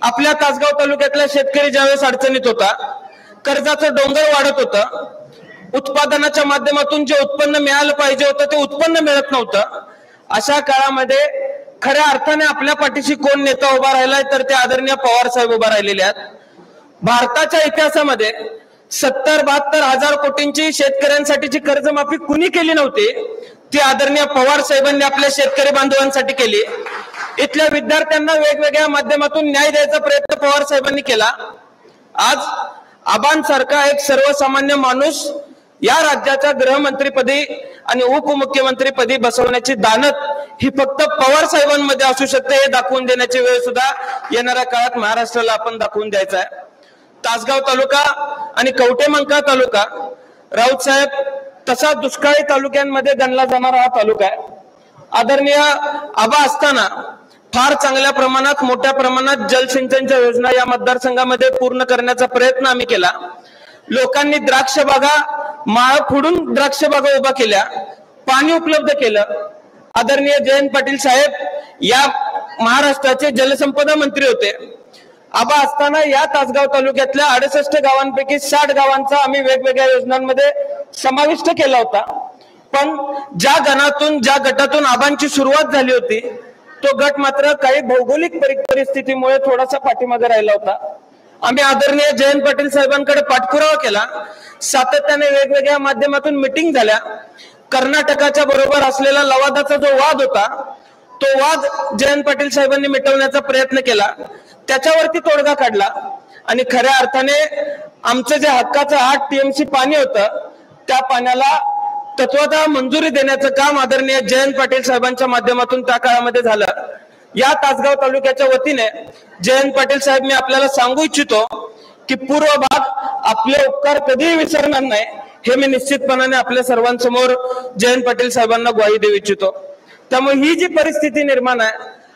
आपल्या तासगाव तालुक्यातला शेतकरी ज्यावेळेस अडचणीत होता, कर्जाचं डोंगर वाढत होतं, उत्पादनाच्या माध्यमातून जे उत्पन्न मिळालं पाहिजे होतं ते उत्पन्न मिळत नव्हतं, अशा काळामध्ये खऱ्या अर्थाने आपल्या पाठीशी कोण नेता उभा राहिलाय तर ते आदरणीय पवार साहेब उभा राहिलेले आहेत. भारताच्या इतिहासामध्ये 70-72 हजार कोटींची शेतकऱ्यांसाठीची कर्जमाफी कुणी केली नव्हती, ती आदरणीय पवार साहेबांनी आपल्या शेतकरी बांधवांसाठी केली. इथल्या विद्यार्थ्यांना वेगवेगळ्या माध्यमातून न्याय द्यायचा प्रयत्न पवार साहेबांनी केला. आज आबांसारखा एक सर्वसामान्य माणूस या राज्याच्या गृहमंत्रीपदी आणि उपमुख्यमंत्रीपदी बसवण्याची दानत ही फक्त पवार साहेबांमध्ये असू शकते, हे दाखवून देण्याची वेळ सुद्धा येणाऱ्या काळात महाराष्ट्राला आपण दाखवून द्यायचा आहे. तासगाव तालुका आणि कवठेमंकाळ तालुका राऊत साहेब तसा दुष्काळी तालुक्यांमध्ये गणला जाणारा हा तालुका आहे. आदरणीय आबा असताना फार चांगल्या प्रमाणात मोठ्या प्रमाणात जलसिंचनच्या योजना या मतदारसंघामध्ये पूर्ण करण्याचा प्रयत्न आम्ही केला. लोकांनी द्राक्ष बागा माळ फोडून द्राक्ष बागा उभा केल्या, पाणी उपलब्ध केलं. आदरणीय जयंत पाटील साहेब या महाराष्ट्राचे जलसंपदा मंत्री होते. आबा असताना या तासगाव तालुक्यातल्या 68 गावांपैकी 60 गावांचा आम्ही वेगवेगळ्या योजनांमध्ये समाविष्ट केला होता. पण ज्या गटातून आबांची सुरुवात झाली होती तो गट मात्र काही भौगोलिक परिस्थितीमुळे थोडासा पाठीमागे राहिला होता. आम्ही आदरणीय जयंत पाटील साहेबांकडे पाठपुरावा केला, सातत्याने वेगवेगळ्या माध्यमातून मिटिंग झाल्या. कर्नाटकाच्या बरोबर असलेला लवादाचा जो वाद होता तो वाद जयंत पाटील साहेबांनी मिटवण्याचा प्रयत्न केला, त्याच्यावरती तोडगा काढला आणि खऱ्या अर्थाने आमचं जे हक्काचं 8 TMC पाणी होतं त्या पाण्याला तत्वतः मंजुरी देण्याचं काम आदरणीय जयंत पाटील साहेबांच्या माध्यमातून त्या काळामध्ये झालं. या तासगाव तालुक्याच्या वतीने जयंत पाटील साहेब मी आपल्याला सांगू इच्छितो की पूर्व भाग आपले उपकार कधीही विसरणार नाही, हे मी निश्चितपणाने आपल्या सर्वांसमोर जयंत पाटील साहेबांना ग्वाही देऊ इच्छितो. त्यामुळे ही जी परिस्थिती निर्माण आहे,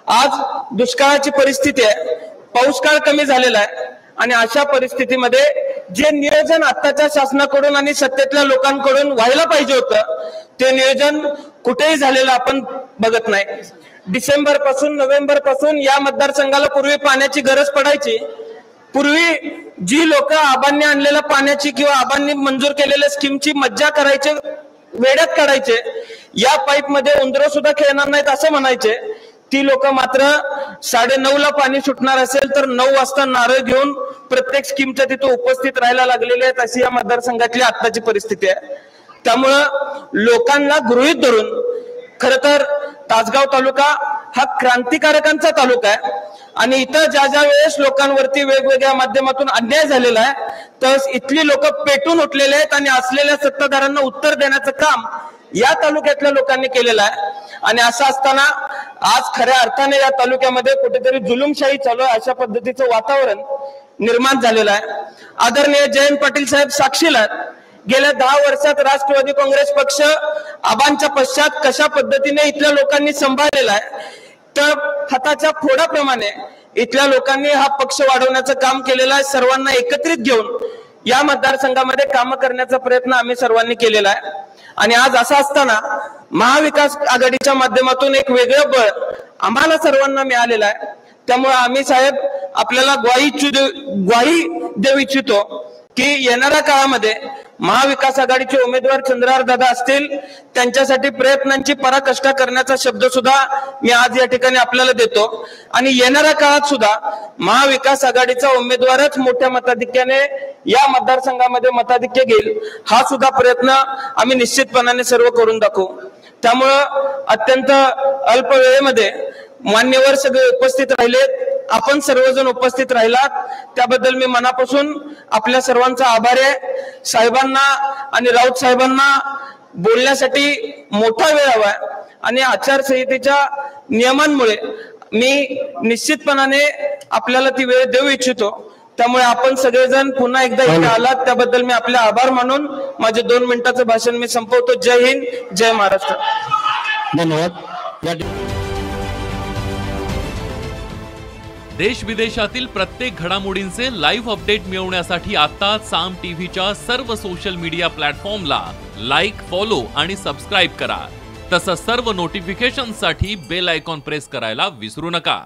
आज दुष्काळाची परिस्थिती आहे, पाऊस काळ कमी झालेला आहे आणि अशा परिस्थितीमध्ये जे नियोजन आताच्या शासनाकडून आणि सत्तेतल्या लोकांकडून व्हायला पाहिजे होतं ते नियोजन कुठेही झालेलं आपण बघत नाही. डिसेंबर पासून नोव्हेंबर पासून या मतदारसंघाला पूर्वी पाण्याची गरज पडायची. पूर्वी जी लोक आबांनी आणलेल्या पाण्याची किंवा आबांनी मंजूर केलेल्या स्कीमची मज्जा करायचे, वेड्यात काढायचे, या पाईप मध्ये उंदरं सुद्धा खेळणार नाहीत असं म्हणायचे, ती लोक मात्र 9:30ला पाणी सुटणार असेल तर 9 वाजता नारळ घेऊन प्रत्येक स्कीमच्या तिथे उपस्थित राहायला लागलेले आहेत. अशी या मतदारसंघातली आत्ताची परिस्थिती आहे. त्यामुळं लोकांना गृहीत धरून खर तर तासगाव तालुका हा क्रांतिकारकांचा तालुका आहे आणि इथं ज्या वेळेस लोकांवरती वेगवेगळ्या माध्यमातून अन्याय झालेला आहे तर इथली लोक पेटून उठलेले आहेत आणि असलेल्या सत्ताधाऱ्यांना उत्तर देण्याचं काम या तालुक्यातल्या लोकांनी केलेलं आहे. आणि असं असताना आज खऱ्या अर्थाने या तालुक्यामध्ये कुठेतरी जुलुमशाही चालू आहे अशा पद्धतीचं वातावरण निर्माण झालेलं आहे. आदरणीय जयंत पाटील साहेब साक्षीला आहेत. गेल्या 10 वर्षात राष्ट्रवादी काँग्रेस पक्ष आबांच्या पश्चात कशा पद्धतीने इथल्या लोकांनी सांभाळलेला आहे, तर हाताच्या फोडाप्रमाणे इथल्या लोकांनी हा पक्ष वाढवण्याचं काम केलेलं आहे. सर्वांना एकत्रित घेऊन या मतदारसंघामध्ये काम करण्याचा प्रयत्न आम्ही सर्वांनी केलेला आहे. आणि आज असं असताना महाविकास आघाडीच्या माध्यमातून एक वेगळं बळ आम्हाला सर्वांना मिळालेलं आहे. त्यामुळे आम्ही साहेब आपल्याला ग्वाही देऊ इच्छितो की येणाऱ्या काळामध्ये महाविकास आघाडीचे उमेदवार चंद्रहार दादा असतील, त्यांच्यासाठी प्रयत्नांची पराकाष्ठा करण्याचा शब्द सुद्धा मी आज या ठिकाणी आपल्याला देतो. आणि येणाऱ्या काळात सुद्धा महाविकास आघाडीचा उमेदवारच मोठ्या मताधिक्याने या मतदारसंघामध्ये मताधिक्य घेईल, हा सुद्धा प्रयत्न आम्ही निश्चितपणाने सर्व करून दाखवू. त्यामुळं अत्यंत अल्प वेळेमध्ये मान्यवर सगळे उपस्थित राहिलेत, आपण सर्वजण उपस्थित राहिलात त्याबद्दल मी मनापासून आपल्या सर्वांचा आभारी आहे. साहेबांना आणि राऊत साहेबांना बोलण्यासाठी मोठा वेळ हवाय आणि आचारसंहितेच्या नियमांमुळे मी निश्चितपणाने आपल्याला ती वेळ देऊ इच्छितो. त्यामुळे आपण सगळेजण पुन्हा एकदा इथे आलात त्याबद्दल मी आपले आभार मानून माझे 2 मिनिटाचं भाषण मी संपवतो. जय हिंद, जय महाराष्ट्र. धन्यवाद. देश विदेशातील प्रत्येक घडामोडींचे लाईव्ह अपडेट मिळवण्यासाठी आता साम टीव्हीच्या सर्व सोशल मीडिया प्लॅटफॉर्मला लाईक, फॉलो आणि सबस्क्राईब करा. तसंच सर्व नोटिफिकेशनसाठी बेल आयकॉन प्रेस करायला विसरू नका.